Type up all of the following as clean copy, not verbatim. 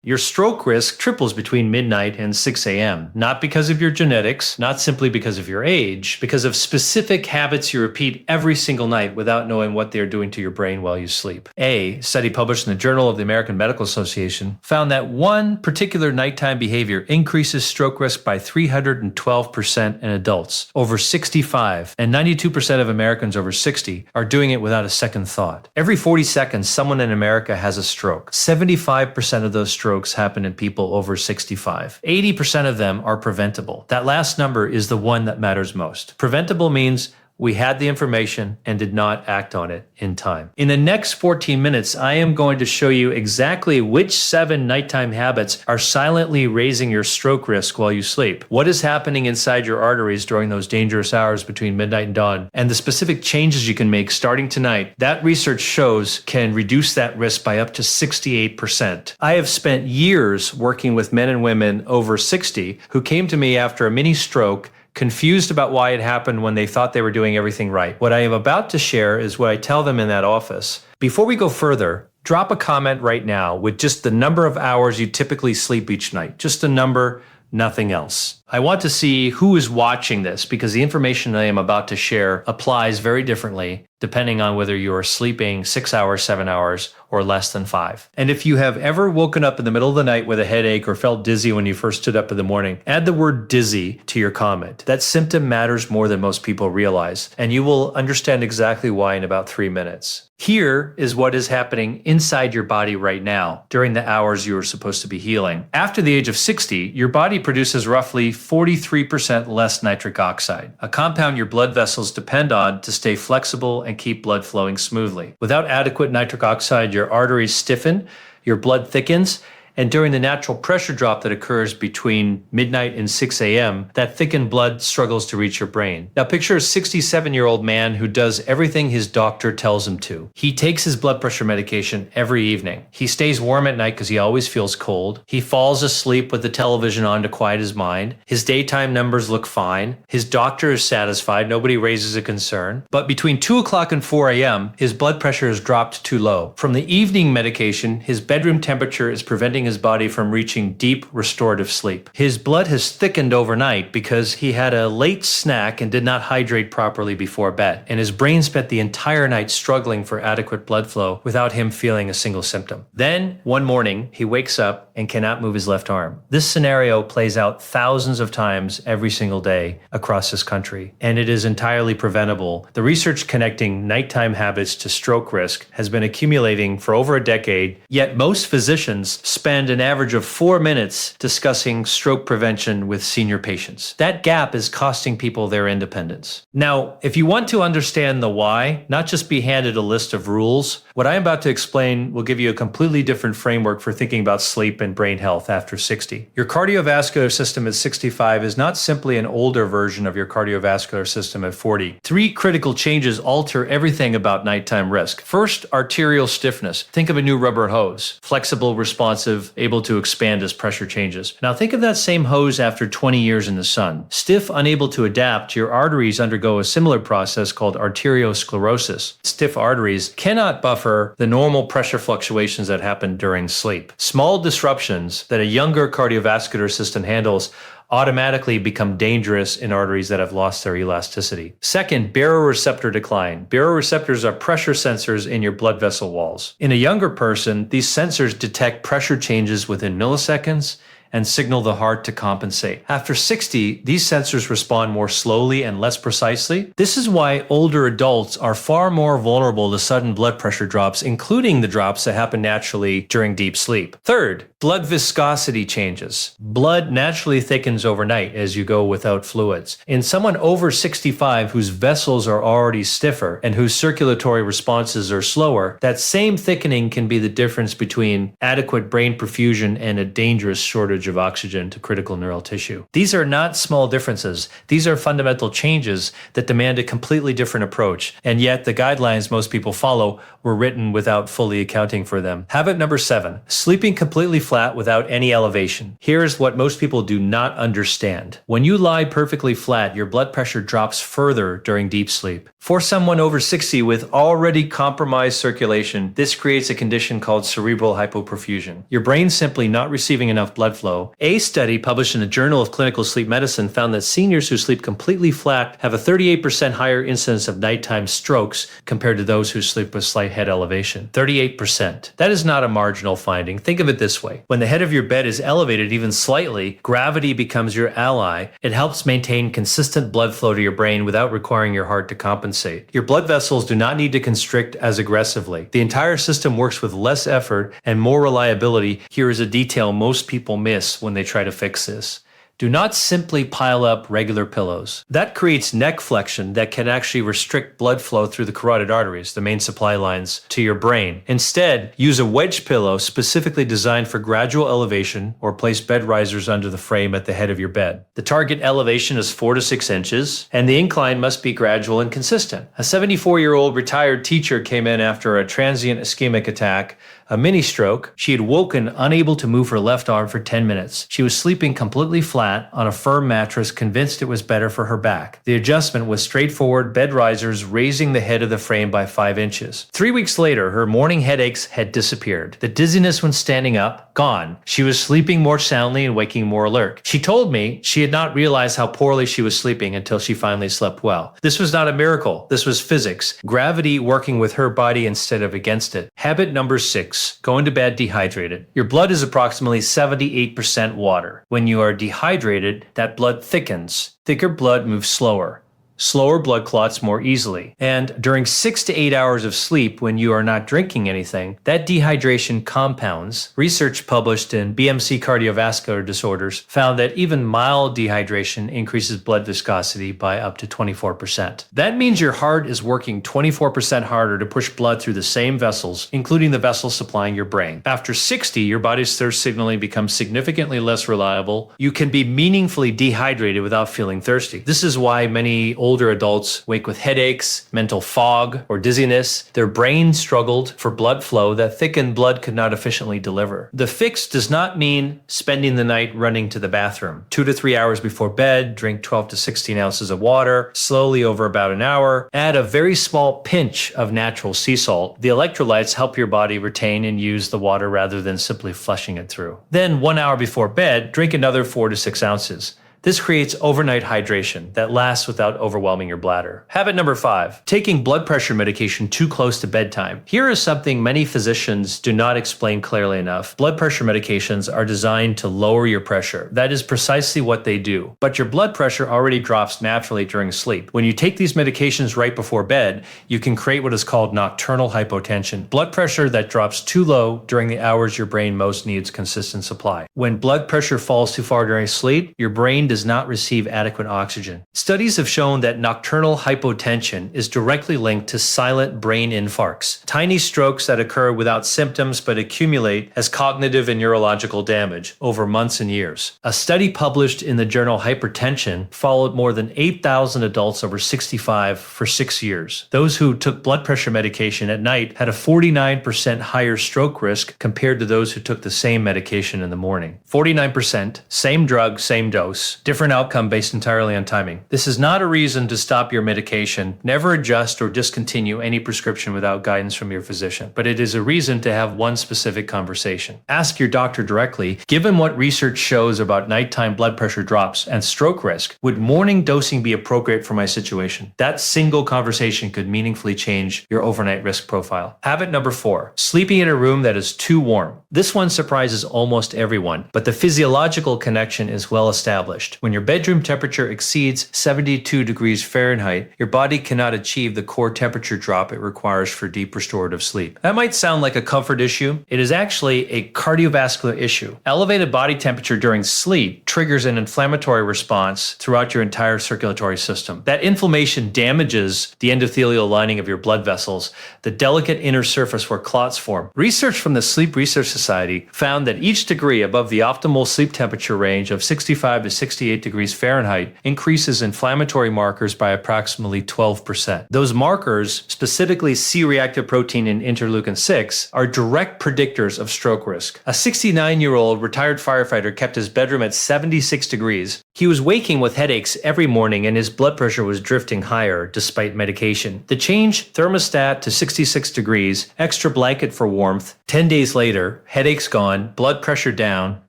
Your stroke risk triples between midnight and 6 a.m., not because of your genetics, not simply because of your age, because of specific habits you repeat every single night without knowing what they are doing to your brain while you sleep. A study published in the Journal of the American Medical Association found that one particular nighttime behavior increases stroke risk by 312% in adults over 65, and 92% of Americans over 60 are doing it without a second thought. Every 40 seconds, someone in America has a stroke. 75% of those strokes happen in people over 65. 80% of them are preventable. That last number is the one that matters most. Preventable means we had the information and did not act on it in time. In the next 14 minutes, I am going to show you exactly which 7 nighttime habits are silently raising your stroke risk while you sleep, what is happening inside your arteries during those dangerous hours between midnight and dawn, and the specific changes you can make starting tonight that research shows can reduce that risk by up to 68%. I have spent years working with men and women over 60 who came to me after a mini stroke, confused about why it happened when they thought they were doing everything right. What I am about to share is what I tell them in that office. Before we go further, drop a comment right now with just the number of hours you typically sleep each night. Just a number, nothing else. I want to see who is watching this because the information I am about to share applies very differently depending on whether you are sleeping 6 hours, 7 hours, or less than 5. And if you have ever woken up in the middle of the night with a headache or felt dizzy when you first stood up in the morning, add the word dizzy to your comment. That symptom matters more than most people realize, and you will understand exactly why in about 3 minutes. Here is what is happening inside your body right now during the hours you are supposed to be healing. After the age of 60, your body produces roughly 43% less nitric oxide, a compound your blood vessels depend on to stay flexible and keep blood flowing smoothly. Without adequate nitric oxide, your arteries stiffen, your blood thickens, and during the natural pressure drop that occurs between midnight and 6 a.m., that thickened blood struggles to reach your brain. Now picture a 67-year-old man who does everything his doctor tells him to. He takes his blood pressure medication every evening. He stays warm at night because he always feels cold. He falls asleep with the television on to quiet his mind. His daytime numbers look fine. His doctor is satisfied. Nobody raises a concern. But between 2 o'clock and 4 a.m., his blood pressure has dropped too low. From the evening medication, his bedroom temperature is preventing his body from reaching deep restorative sleep. His blood has thickened overnight because he had a late snack and did not hydrate properly before bed, and his brain spent the entire night struggling for adequate blood flow without him feeling a single symptom. Then, one morning, he wakes up and cannot move his left arm. This scenario plays out thousands of times every single day across this country, and it is entirely preventable. The research connecting nighttime habits to stroke risk has been accumulating for over a decade, yet most physicians spend an average of 4 minutes discussing stroke prevention with senior patients. That gap is costing people their independence. Now, if you want to understand the why, not just be handed a list of rules, what I'm about to explain will give you a completely different framework for thinking about sleep and brain health after 60. Your cardiovascular system at 65 is not simply an older version of your cardiovascular system at 40. 3 critical changes alter everything about nighttime risk. First, arterial stiffness. Think of a new rubber hose. Flexible, responsive, able to expand as pressure changes. Now think of that same hose after 20 years in the sun. Stiff, unable to adapt, your arteries undergo a similar process called arteriosclerosis. Stiff arteries cannot buffer the normal pressure fluctuations that happen during sleep. Small disruptions that a younger cardiovascular system handles automatically become dangerous in arteries that have lost their elasticity. Second, baroreceptor decline. Baroreceptors are pressure sensors in your blood vessel walls. In a younger person, these sensors detect pressure changes within milliseconds and signal the heart to compensate. After 60, these sensors respond more slowly and less precisely. This is why older adults are far more vulnerable to sudden blood pressure drops, including the drops that happen naturally during deep sleep. Third, blood viscosity changes. Blood naturally thickens overnight as you go without fluids. In someone over 65 whose vessels are already stiffer and whose circulatory responses are slower, that same thickening can be the difference between adequate brain perfusion and a dangerous shortage of oxygen to critical neural tissue. These are not small differences. These are fundamental changes that demand a completely different approach, and yet the guidelines most people follow were written without fully accounting for them. Habit number 7, sleeping completely flat without any elevation. Here's what most people do not understand. When you lie perfectly flat, your blood pressure drops further during deep sleep. For someone over 60 with already compromised circulation, this creates a condition called cerebral hypoperfusion. Your brain's simply not receiving enough blood flow. A study published in the Journal of Clinical Sleep Medicine found that seniors who sleep completely flat have a 38% higher incidence of nighttime strokes compared to those who sleep with slight head elevation. 38%. That is not a marginal finding. Think of it this way. When the head of your bed is elevated even slightly, gravity becomes your ally. It helps maintain consistent blood flow to your brain without requiring your heart to compensate. Your blood vessels do not need to constrict as aggressively. The entire system works with less effort and more reliability. Here is a detail most people miss when they try to fix this. Do not simply pile up regular pillows. That creates neck flexion that can actually restrict blood flow through the carotid arteries, the main supply lines, to your brain. Instead, use a wedge pillow specifically designed for gradual elevation, or place bed risers under the frame at the head of your bed. The target elevation is 4 to 6 inches, and the incline must be gradual and consistent. A 74-year-old retired teacher came in after a transient ischemic attack, a mini stroke. She had woken unable to move her left arm for 10 minutes. She was sleeping completely flat on a firm mattress, convinced it was better for her back. The adjustment was straightforward bed risers raising the head of the frame by 5 inches. 3 weeks later, her morning headaches had disappeared. The dizziness when standing up, gone. She was sleeping more soundly and waking more alert. She told me she had not realized how poorly she was sleeping until she finally slept well. This was not a miracle. This was physics. Gravity working with her body instead of against it. Habit number 6. Going to bed dehydrated. Your blood is approximately 78% water. When you are dehydrated, that blood thickens. Thicker blood moves slower. Slower blood clots more easily. And during 6 to 8 hours of sleep, when you are not drinking anything, that dehydration compounds. Research published in BMC Cardiovascular Disorders found that even mild dehydration increases blood viscosity by up to 24%. That means your heart is working 24% harder to push blood through the same vessels, including the vessels supplying your brain. After 60, your body's thirst signaling becomes significantly less reliable. You can be meaningfully dehydrated without feeling thirsty. This is why many older adults wake with headaches, mental fog, or dizziness. Their brain struggled for blood flow that thickened blood could not efficiently deliver. The fix does not mean spending the night running to the bathroom. 2 to 3 hours before bed, drink 12 to 16 ounces of water, slowly over about an hour. Add a very small pinch of natural sea salt. The electrolytes help your body retain and use the water rather than simply flushing it through. Then 1 hour before bed, drink another 4 to 6 ounces. This creates overnight hydration that lasts without overwhelming your bladder. Habit number 5, taking blood pressure medication too close to bedtime. Here is something many physicians do not explain clearly enough. Blood pressure medications are designed to lower your pressure. That is precisely what they do. But your blood pressure already drops naturally during sleep. When you take these medications right before bed, you can create what is called nocturnal hypotension, blood pressure that drops too low during the hours your brain most needs consistent supply. When blood pressure falls too far during sleep, your brain does not receive adequate oxygen. Studies have shown that nocturnal hypotension is directly linked to silent brain infarcts, tiny strokes that occur without symptoms but accumulate as cognitive and neurological damage over months and years. A study published in the journal Hypertension followed more than 8,000 adults over 65 for 6 years. Those who took blood pressure medication at night had a 49% higher stroke risk compared to those who took the same medication in the morning. 49%, same drug, same dose. Different outcome based entirely on timing. This is not a reason to stop your medication. Never adjust or discontinue any prescription without guidance from your physician, but it is a reason to have one specific conversation. Ask your doctor directly, given what research shows about nighttime blood pressure drops and stroke risk, would morning dosing be appropriate for my situation? That single conversation could meaningfully change your overnight risk profile. Habit number 4, sleeping in a room that is too warm. This one surprises almost everyone, but the physiological connection is well established. When your bedroom temperature exceeds 72 degrees Fahrenheit, your body cannot achieve the core temperature drop it requires for deep restorative sleep. That might sound like a comfort issue. It is actually a cardiovascular issue. Elevated body temperature during sleep triggers an inflammatory response throughout your entire circulatory system. That inflammation damages the endothelial lining of your blood vessels, the delicate inner surface where clots form. Research from the Sleep Research Society found that each degree above the optimal sleep temperature range of 65 to 69 68 degrees Fahrenheit increases inflammatory markers by approximately 12%. Those markers, specifically C-reactive protein and interleukin-6, are direct predictors of stroke risk. A 69-year-old retired firefighter kept his bedroom at 76 degrees. He was waking with headaches every morning and his blood pressure was drifting higher despite medication. The change, thermostat to 66 degrees, extra blanket for warmth. 10 days later, headaches gone, blood pressure down,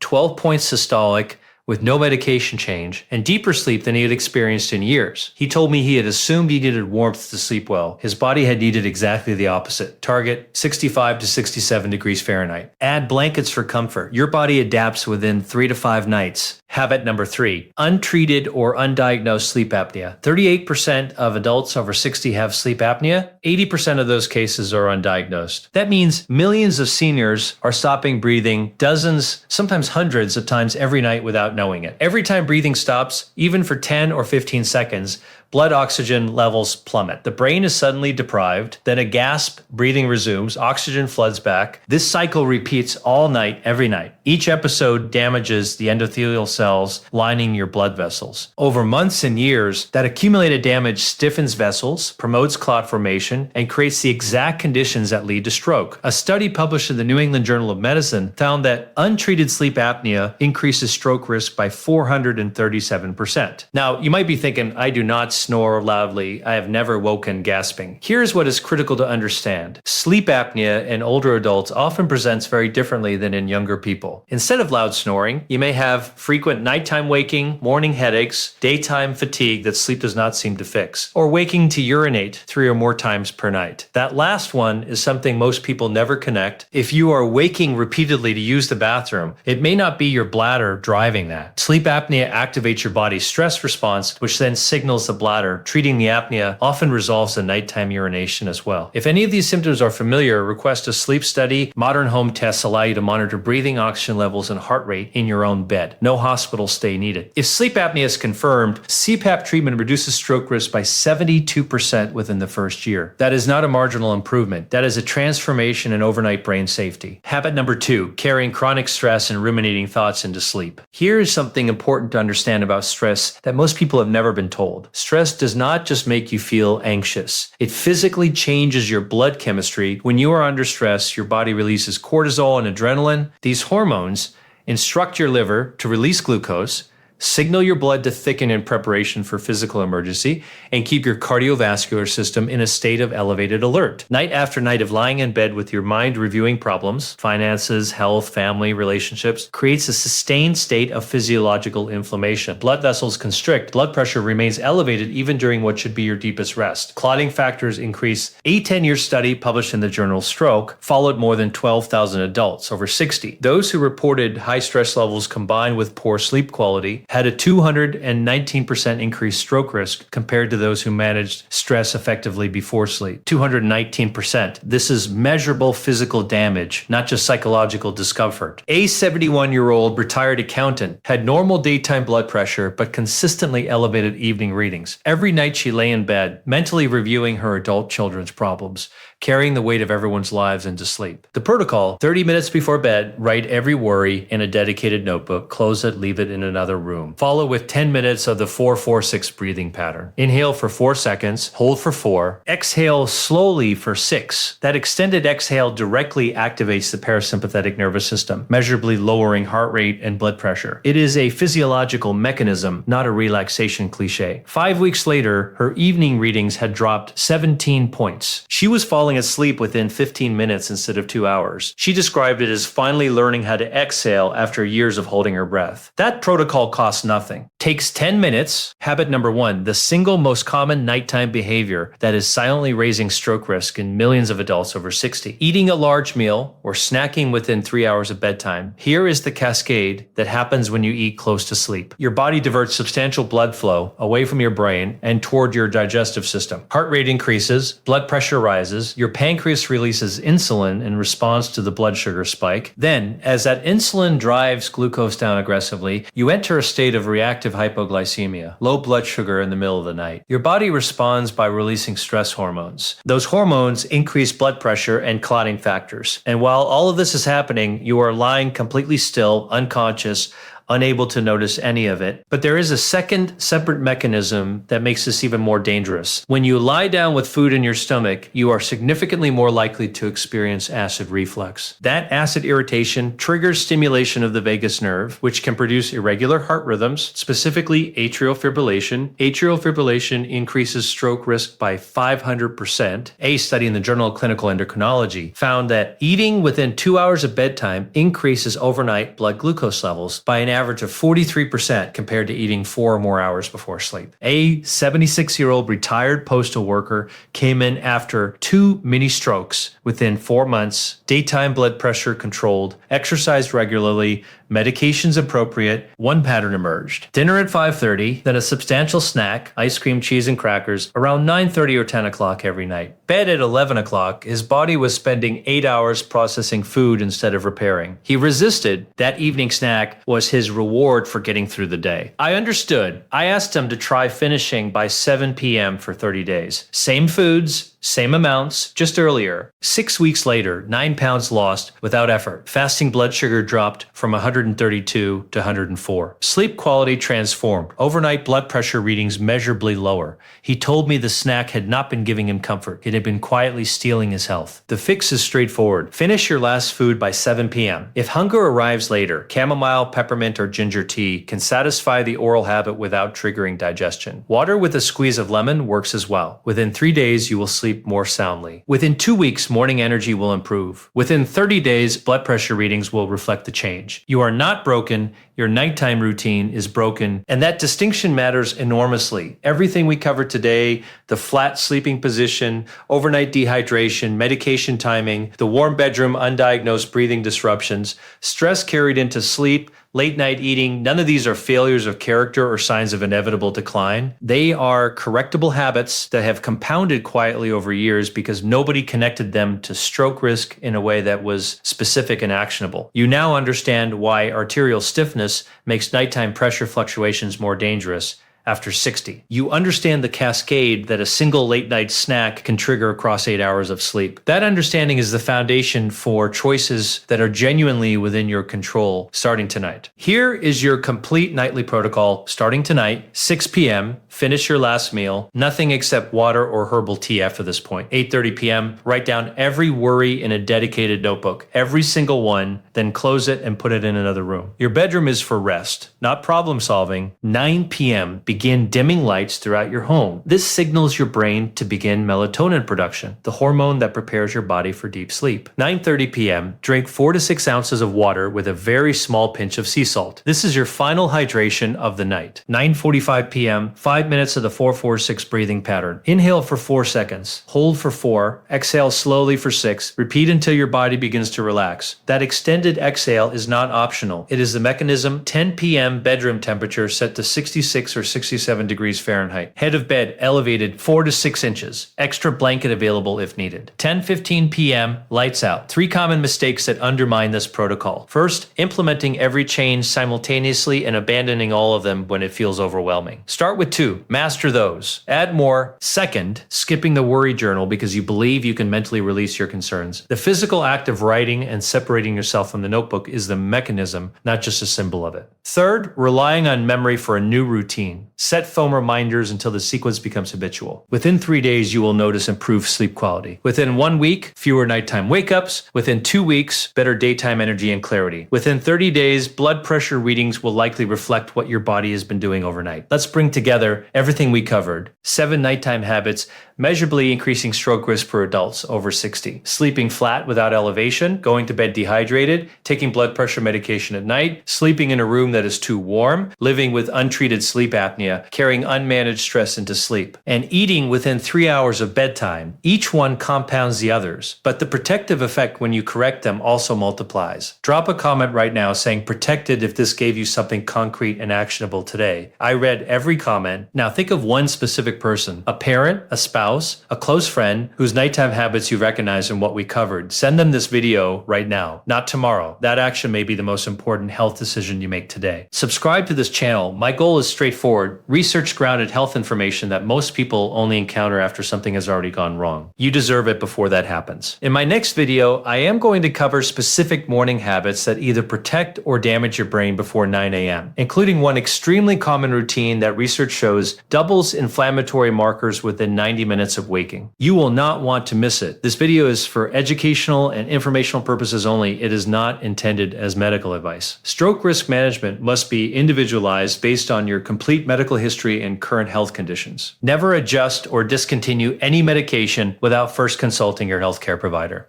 12 points systolic, with no medication change, and deeper sleep than he had experienced in years. He told me he had assumed he needed warmth to sleep well. His body had needed exactly the opposite. Target 65 to 67 degrees Fahrenheit. Add blankets for comfort. Your body adapts within 3 to 5 nights. Habit number 3, untreated or undiagnosed sleep apnea. 38% of adults over 60 have sleep apnea. 80% of those cases are undiagnosed. That means millions of seniors are stopping breathing dozens, sometimes hundreds of times every night without knowing it. Every time breathing stops, even for 10 or 15 seconds, blood oxygen levels plummet. The brain is suddenly deprived, then a gasp, breathing resumes, oxygen floods back. This cycle repeats all night, every night. Each episode damages the endothelial cells lining your blood vessels. Over months and years, that accumulated damage stiffens vessels, promotes clot formation, and creates the exact conditions that lead to stroke. A study published in the New England Journal of Medicine found that untreated sleep apnea increases stroke risk by 437%. Now, you might be thinking, I do not snore loudly. I have never woken gasping. Here's what is critical to understand. Sleep apnea in older adults often presents very differently than in younger people. Instead of loud snoring, you may have frequent nighttime waking, morning headaches, daytime fatigue that sleep does not seem to fix, or waking to urinate 3 or more times per night. That last one is something most people never connect. If you are waking repeatedly to use the bathroom, it may not be your bladder driving that. Sleep apnea activates your body's stress response, which then signals the bladder. Treating the apnea often resolves the nighttime urination as well. If any of these symptoms are familiar, request a sleep study. Modern home tests allow you to monitor breathing, oxygen levels, and heart rate in your own bed. No hospital stay needed. If sleep apnea is confirmed, CPAP treatment reduces stroke risk by 72% within the first year. That is not a marginal improvement. That is a transformation in overnight brain safety. Habit number 2, carrying chronic stress and ruminating thoughts into sleep. Here is something important to understand about stress that most people have never been told. Stress does not just make you feel anxious. It physically changes your blood chemistry. When you are under stress, your body releases cortisol and adrenaline. These hormones instruct your liver to release glucose, signal your blood to thicken in preparation for physical emergency, and keep your cardiovascular system in a state of elevated alert. Night after night of lying in bed with your mind reviewing problems, finances, health, family, relationships, creates a sustained state of physiological inflammation. Blood vessels constrict, blood pressure remains elevated even during what should be your deepest rest. Clotting factors increase. A 10-year study published in the journal Stroke followed more than 12,000 adults over 60. Those who reported high stress levels combined with poor sleep quality had a 219% increased stroke risk compared to those who managed stress effectively before sleep. 219%. This is measurable physical damage, not just psychological discomfort. A 71-year-old retired accountant had normal daytime blood pressure but consistently elevated evening readings. Every night she lay in bed, mentally reviewing her adult children's problems, carrying the weight of everyone's lives into sleep. The protocol: 30 minutes before bed, write every worry in a dedicated notebook, close it, leave it in another room. Follow with 10 minutes of the 4-4-6 breathing pattern. Inhale for 4 seconds, hold for 4, exhale slowly for 6. That extended exhale directly activates the parasympathetic nervous system, measurably lowering heart rate and blood pressure. It is a physiological mechanism, not a relaxation cliche. 5 weeks later, her evening readings had dropped 17 points. She was falling asleep within 15 minutes instead of 2 hours. She described it as finally learning how to exhale after years of holding her breath. That protocol costs nothing. Takes 10 minutes. Habit number 1, the single most common nighttime behavior that is silently raising stroke risk in millions of adults over 60. Eating a large meal or snacking within 3 hours of bedtime. Here is the cascade that happens when you eat close to sleep. Your body diverts substantial blood flow away from your brain and toward your digestive system. Heart rate increases, blood pressure rises, your pancreas releases insulin in response to the blood sugar spike. Then, as that insulin drives glucose down aggressively, you enter a state of reactive hypoglycemia, low blood sugar in the middle of the night. Your body responds by releasing stress hormones. Those hormones increase blood pressure and clotting factors. And while all of this is happening, you are lying completely still, unconscious, unable to notice any of it. But there is a second separate mechanism that makes this even more dangerous. When you lie down with food in your stomach, you are significantly more likely to experience acid reflux. That acid irritation triggers stimulation of the vagus nerve, which can produce irregular heart rhythms, specifically atrial fibrillation. Atrial fibrillation increases stroke risk by 500%. A study in the Journal of Clinical Endocrinology found that eating within 2 hours of bedtime increases overnight blood glucose levels by an average of 43% compared to eating 4 or more hours before sleep. A 76-year-old retired postal worker came in after 2 mini strokes within 4 months, daytime blood pressure controlled, exercised regularly, medications appropriate. One pattern emerged. Dinner at 5:30, then a substantial snack, ice cream, cheese, and crackers, around 9:30 or 10 o'clock every night. Bed at 11 o'clock, his body was spending 8 hours processing food instead of repairing. He resisted. That evening snack was his reward for getting through the day. I understood. I asked him to try finishing by 7 p.m. for 30 days. Same foods, same amounts, just earlier. 6 weeks later, 9 pounds lost without effort. Fasting blood sugar dropped from 132 to 104. Sleep quality transformed. Overnight blood pressure readings measurably lower. He told me the snack had not been giving him comfort. It had been quietly stealing his health. The fix is straightforward. Finish your last food by 7 p.m. If hunger arrives later, chamomile, peppermint, or ginger tea can satisfy the oral habit without triggering digestion. Water with a squeeze of lemon works as well. Within 3 days, you will sleep more soundly. Within 2 weeks, morning energy will improve. Within 30 days, blood pressure readings will reflect the change. You are not broken, your nighttime routine is broken, and that distinction matters enormously. Everything we covered today, the flat sleeping position, overnight dehydration, medication timing, the warm bedroom, undiagnosed breathing disruptions, stress carried into sleep, late night eating, none of these are failures of character or signs of inevitable decline. They are correctable habits that have compounded quietly over years because nobody connected them to stroke risk in a way that was specific and actionable. You now understand why arterial stiffness makes nighttime pressure fluctuations more dangerous after 60. You understand the cascade that a single late night snack can trigger across 8 hours of sleep. That understanding is the foundation for choices that are genuinely within your control starting tonight. Here is your complete nightly protocol starting tonight, 6 p.m. Finish your last meal. Nothing except water or herbal tea after this point. 8:30 p.m. Write down every worry in a dedicated notebook, every single one, then close it and put it in another room. Your bedroom is for rest, not problem solving. 9 p.m. Begin dimming lights throughout your home. This signals your brain to begin melatonin production, the hormone that prepares your body for deep sleep. 9:30 p.m. Drink 4 to 6 ounces of water with a very small pinch of sea salt. This is your final hydration of the night. 9:45 p.m. 5 minutes of the 4-4-6 breathing pattern. Inhale for 4 seconds. Hold for 4. Exhale slowly for 6. Repeat until your body begins to relax. That extended exhale is not optional. It is the mechanism. 10 p.m. bedroom temperature set to 66 or 67 degrees Fahrenheit. Head of bed elevated 4 to 6 inches. Extra blanket available if needed. 10:15 p.m. lights out. 3 common mistakes that undermine this protocol. First, implementing every change simultaneously and abandoning all of them when it feels overwhelming. Start with 2. Master those. Add more. Second, skipping the worry journal because you believe you can mentally release your concerns. The physical act of writing and separating yourself from the notebook is the mechanism, not just a symbol of it. Third, relying on memory for a new routine. Set foam reminders until the sequence becomes habitual. Within 3 days, you will notice improved sleep quality. Within 1 week, fewer nighttime wake-ups. Within 2 weeks, better daytime energy and clarity. Within 30 days, blood pressure readings will likely reflect what your body has been doing overnight. Let's bring together everything we covered. 7 nighttime habits, measurably increasing stroke risk for adults over 60. Sleeping flat without elevation, going to bed dehydrated, taking blood pressure medication at night, sleeping in a room that is too warm, living with untreated sleep apnea, carrying unmanaged stress into sleep, and eating within 3 hours of bedtime. Each one compounds the others, but the protective effect when you correct them also multiplies. Drop a comment right now saying protected if this gave you something concrete and actionable today. I read every comment. Now think of one specific person, a parent, a spouse, spouse, a close friend whose nighttime habits you recognize in what we covered. Send them this video right now, not tomorrow. That action may be the most important health decision you make today. Subscribe to this channel. My goal is straightforward: research-grounded health information that most people only encounter after something has already gone wrong. You deserve it before that happens. In my next video, I am going to cover specific morning habits that either protect or damage your brain before 9 a.m., including one extremely common routine that research shows doubles inflammatory markers within 90 minutes of waking. You will not want to miss it. This video is for educational and informational purposes only. It is not intended as medical advice. Stroke risk management must be individualized based on your complete medical history and current health conditions. Never adjust or discontinue any medication without first consulting your healthcare provider.